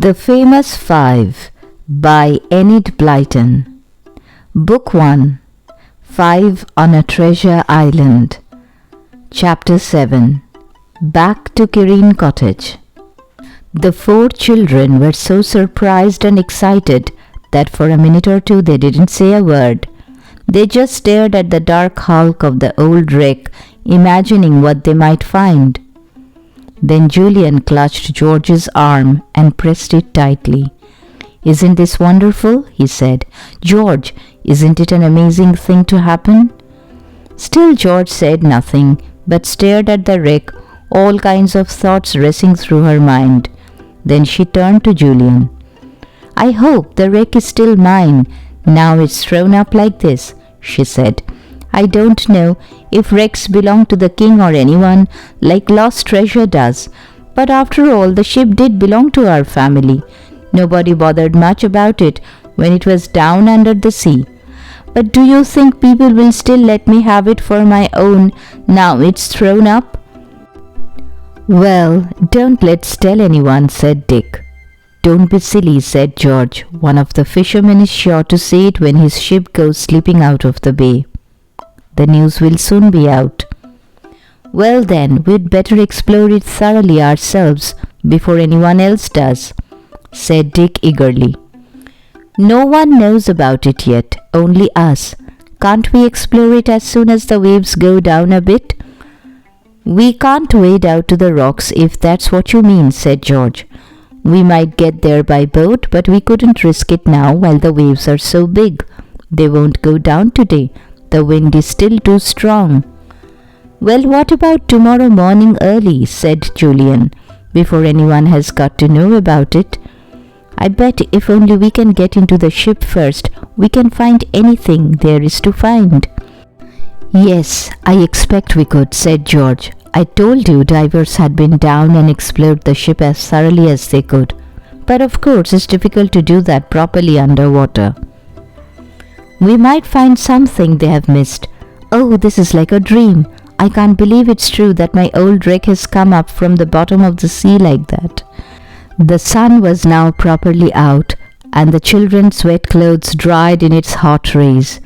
The Famous Five by Enid Blyton. Book 1. 5 on a Treasure Island. Chapter 7. Back to Kireen Cottage. The 4 children were so surprised and excited that for a minute or two they didn't say a word. They just stared at the dark hulk of the old wreck, imagining what they might find. Then Julian clutched George's arm and pressed it tightly. "Isn't this wonderful?" he said. "George, isn't it an amazing thing to happen?" Still George said nothing, but stared at the wreck, all kinds of thoughts racing through her mind. Then she turned to Julian. "I hope the wreck is still mine, now it's thrown up like this," she said. "I don't know if wrecks belong to the king or anyone, like lost treasure does, but after all the ship did belong to our family. Nobody bothered much about it when it was down under the sea. But do you think people will still let me have it for my own now it's thrown up?" "Well, don't let's tell anyone," said Dick. "Don't be silly," said George. "One of the fishermen is sure to see it when his ship goes slipping out of the bay. The news will soon be out." "Well then, we'd better explore it thoroughly ourselves before anyone else does," said Dick eagerly. "No one knows about it yet, only us. Can't we explore it as soon as the waves go down a bit?" "We can't wade out to the rocks if that's what you mean," said George. "We might get there by boat, but we couldn't risk it now while the waves are so big. They won't go down today. The wind is still too strong." "Well, what about tomorrow morning early?" said Julian, "before anyone has got to know about it. I bet if only we can get into the ship first, we can find anything there is to find." "Yes, I expect we could," said George. "I told you divers had been down and explored the ship as thoroughly as they could. But of course it's difficult to do that properly underwater. We might find something they have missed. Oh, this is like a dream. I can't believe it's true that my old wreck has come up from the bottom of the sea like that." The sun was now properly out, and the children's wet clothes dried in its hot rays.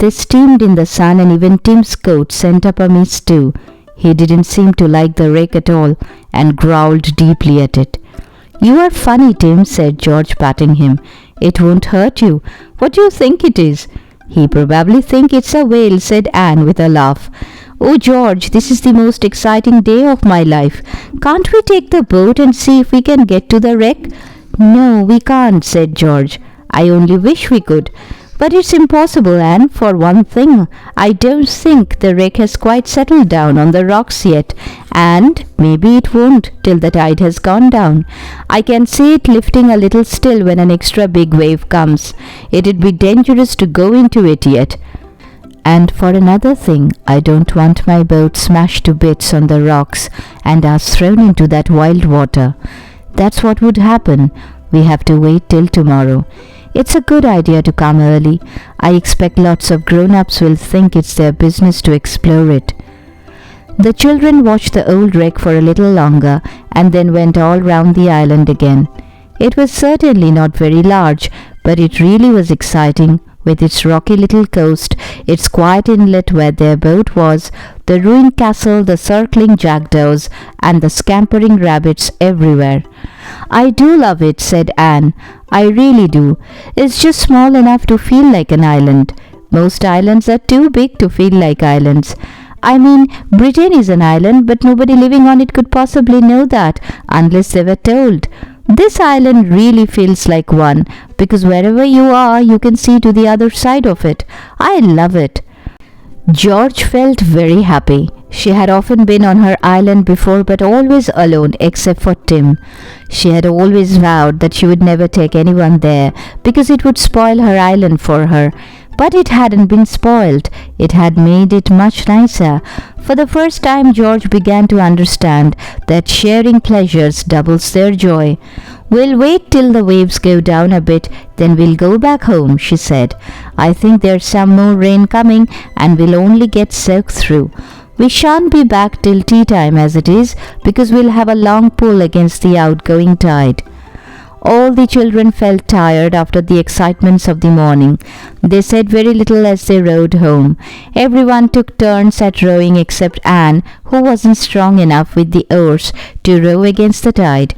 They steamed in the sun, and even Tim's coat sent up a mist too. He didn't seem to like the wreck at all, and growled deeply at it. "You are funny, Tim," said George, patting him. "It won't hurt you. What do you think it is?" "He probably think it's a whale," said Anne with a laugh. "Oh, George, this is the most exciting day of my life. Can't we take the boat and see if we can get to the wreck?" "No, we can't," said George. "I only wish we could. But it's impossible, Anne. For one thing, I don't think the wreck has quite settled down on the rocks yet, and maybe it won't till the tide has gone down. I can see it lifting a little still when an extra big wave comes. It'd be dangerous to go into it yet. And for another thing, I don't want my boat smashed to bits on the rocks and us thrown into that wild water. That's what would happen. We have to wait till tomorrow. It's a good idea to come early. I expect lots of grown-ups will think it's their business to explore it." The children watched the old wreck for a little longer and then went all round the island again. It was certainly not very large, but it really was exciting, with its rocky little coast, its quiet inlet where their boat was, the ruined castle, the circling jackdaws, and the scampering rabbits everywhere. "I do love it," said Anne. "I really do. It's just small enough to feel like an island. Most islands are too big to feel like islands. I mean, Britain is an island, but nobody living on it could possibly know that unless they were told. This island really feels like one, because wherever you are, you can see to the other side of it. I love it." George felt very happy. She had often been on her island before, but always alone except for Tim. She had always vowed that she would never take anyone there because it would spoil her island for her. But it hadn't been spoiled. It had made it much nicer. For the first time, George began to understand that sharing pleasures doubles their joy. "We'll wait till the waves go down a bit, then we'll go back home," she said. "I think there's some more rain coming, and we'll only get soaked through. We shan't be back till tea time as it is, because we'll have a long pull against the outgoing tide." All the children felt tired after the excitements of the morning. They said very little as they rowed home. Everyone took turns at rowing except Anne, who wasn't strong enough with the oars to row against the tide.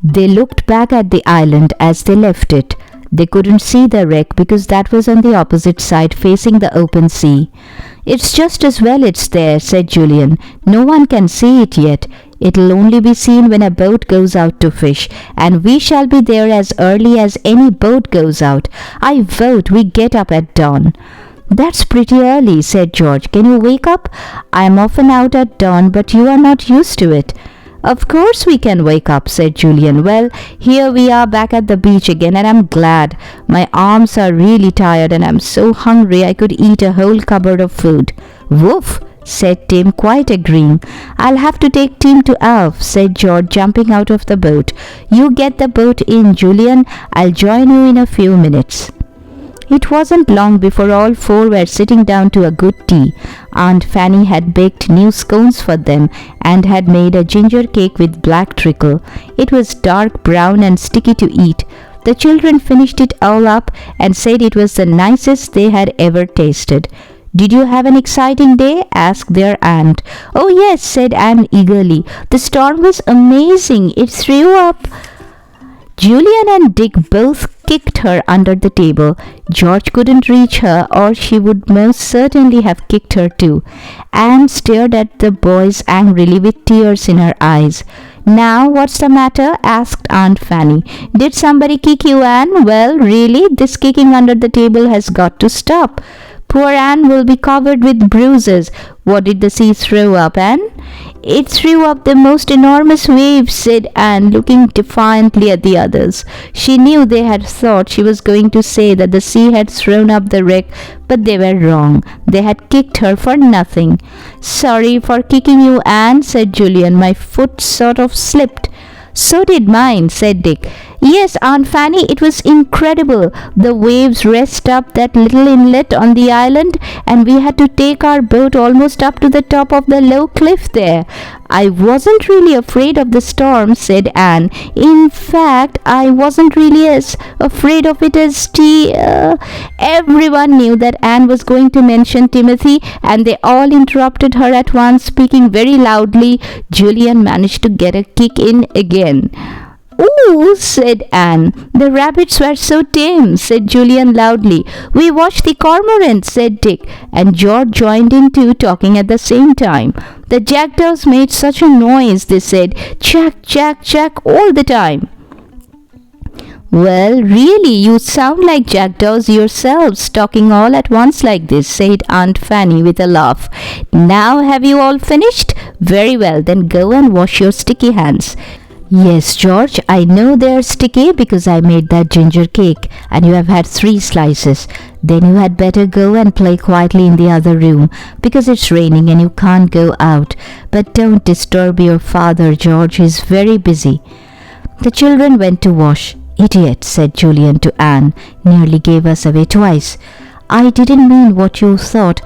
They looked back at the island as they left it. They couldn't see the wreck because that was on the opposite side facing the open sea. "It's just as well it's there," said Julian. "No one can see it yet. It'll only be seen when a boat goes out to fish, and we shall be there as early as any boat goes out. I vote we get up at dawn." "That's pretty early," said George. "Can you wake up? I'm often out at dawn, but you are not used to it." "Of course we can wake up," said Julian. "Well, here we are back at the beach again, and I'm glad. My arms are really tired and I'm so hungry I could eat a whole cupboard of food." "Woof," said Tim, quite agreeing. "I'll have to take Tim to Alf," said George, jumping out of the boat. "You get the boat in, Julian. I'll join you in a few minutes." It wasn't long before all four were sitting down to a good tea. Aunt Fanny had baked new scones for them and had made a ginger cake with black treacle. It was dark brown and sticky to eat. The children finished it all up and said it was the nicest they had ever tasted. "Did you have an exciting day?" asked their aunt. "Oh yes," said Anne eagerly. "The storm was amazing. It threw up." Julian and Dick both kicked her under the table. George couldn't reach her, or she would most certainly have kicked her too. Anne stared at the boys angrily with tears in her eyes. "Now, what's the matter?" asked Aunt Fanny. "Did somebody kick you, Anne? Well, really, this kicking under the table has got to stop. Poor Anne will be covered with bruises. What did the sea throw up, Anne?" "It threw up the most enormous waves," said Anne, looking defiantly at the others. She knew they had thought she was going to say that the sea had thrown up the wreck, but they were wrong. They had kicked her for nothing. "Sorry for kicking you, Anne," said Julian. "My foot sort of slipped." "So did mine," said Dick. "Yes, Aunt Fanny, it was incredible. The waves raced up that little inlet on the island, and we had to take our boat almost up to the top of the low cliff there." "I wasn't really afraid of the storm," said Anne. "In fact, I wasn't really as afraid of it as Everyone knew that Anne was going to mention Timothy, and they all interrupted her at once, speaking very loudly. Julian managed to get a kick in again. "Ooh," said Anne. "The rabbits were so tame," said Julian loudly. "We watched the cormorant," said Dick, and George joined in too, talking at the same time. "The jackdaws made such a noise," they said. "Jack, Jack, Jack all the time." "Well, really, you sound like jackdaws yourselves, talking all at once like this," said Aunt Fanny with a laugh. "Now have you all finished? Very well, then go and wash your sticky hands." "Yes, George, I know they're sticky because I made that ginger cake, and you have had 3 slices. Then you had better go and play quietly in the other room, because it's raining and you can't go out. But don't disturb your father, George, he's very busy." The children went to wash. "Idiot," said Julian to Anne, "nearly gave us away twice." "I didn't mean what you thought.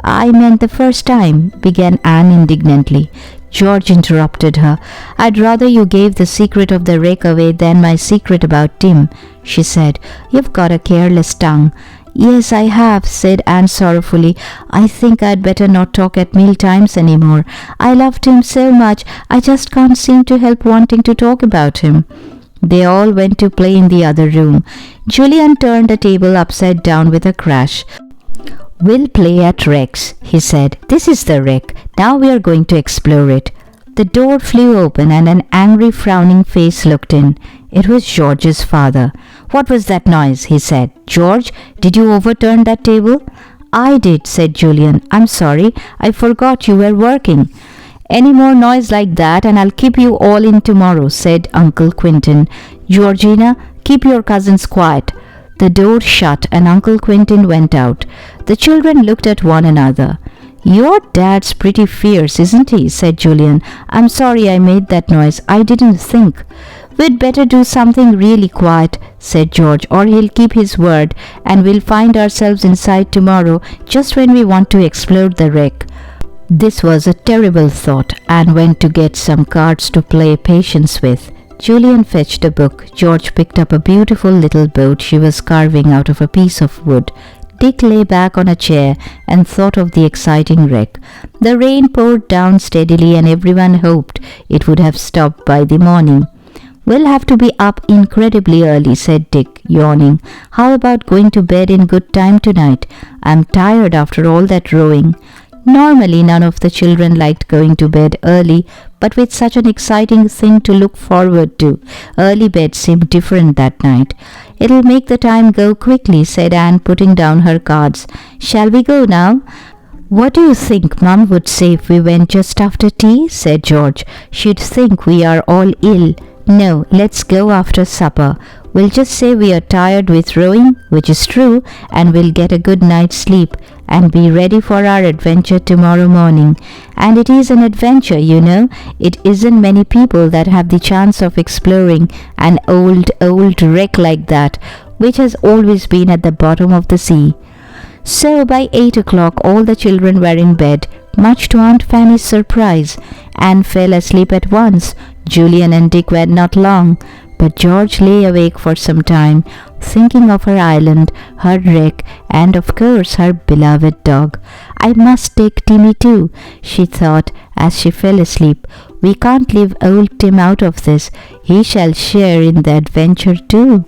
I meant the first time," began Anne indignantly. George interrupted her. "I'd rather you gave the secret of the wreck away than my secret about Tim," she said. "You've got a careless tongue." "Yes, I have," said Anne sorrowfully. "I think I'd better not talk at meal times any more. I loved him so much, I just can't seem to help wanting to talk about him." They all went to play in the other room. Julian turned the table upside down with a crash. "We'll play at wrecks," he said. "This is the wreck. Now we are going to explore it." The door flew open and an angry, frowning face looked in. It was George's father. "What was that noise?" he said. "George, did you overturn that table?" "I did," said Julian. "I'm sorry. I forgot you were working." "Any more noise like that and I'll keep you all in tomorrow," said Uncle Quentin. "Georgina, keep your cousins quiet." The door shut and Uncle Quentin went out. The children looked at one another. "Your dad's pretty fierce, isn't he?" said Julian. "I'm sorry I made that noise. I didn't think." "We'd better do something really quiet," said George, "or he'll keep his word, and we'll find ourselves inside tomorrow just when we want to explore the wreck." This was a terrible thought. Anne went to get some cards to play patience with. Julian fetched a book. George picked up a beautiful little boat she was carving out of a piece of wood. Dick lay back on a chair and thought of the exciting wreck. The rain poured down steadily and everyone hoped it would have stopped by the morning. "We'll have to be up incredibly early," said Dick, yawning. "How about going to bed in good time tonight? I'm tired after all that rowing." Normally none of the children liked going to bed early, but with such an exciting thing to look forward to, early bed seemed different that night. "It'll make the time go quickly," said Anne, putting down her cards. "Shall we go now?" "What do you think Mum would say if we went just after tea?" said George. "She'd think we are all ill." "No, let's go after supper. We'll just say we are tired with rowing," which is true, "and we'll get a good night's sleep and be ready for our adventure tomorrow morning." And it is an adventure, you know. It isn't many people that have the chance of exploring an old wreck like that, which has always been at the bottom of the sea. So by 8 o'clock all the children were in bed, much to Aunt Fanny's surprise. Anne fell asleep at once. Julian and Dick were not long, but George lay awake for some time, thinking of her island, her wreck, and of course her beloved dog. "I must take Timmy too," she thought as she fell asleep. "We can't leave old Tim out of this. He shall share in the adventure too."